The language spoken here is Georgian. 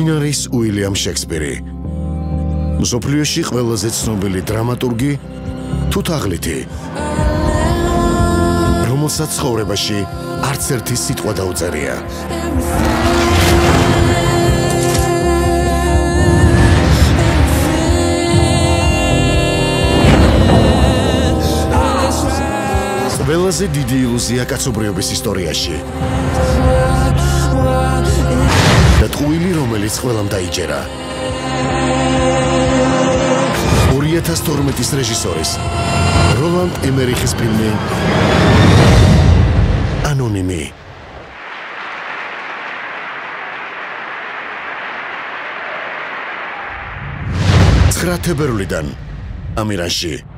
ვინ არის უილიამ შექსპირი? მსოფლიოში ყველაზე ცნობილი დრამატურგი თუ თაღლითი, რომელსაც ცხოვრებაში არც ერთი სიტყვა დაუწერია. ყველაზე დიდი ილუზია კაცობრიობის ისტორიაში. და ტყუილი, რომელიც ყველამ დაიჯერა. 2012 რეჟისორის როლანდ ემერიხის ფილმი ანონიმი. 9 თებერვლიდან ამირანში.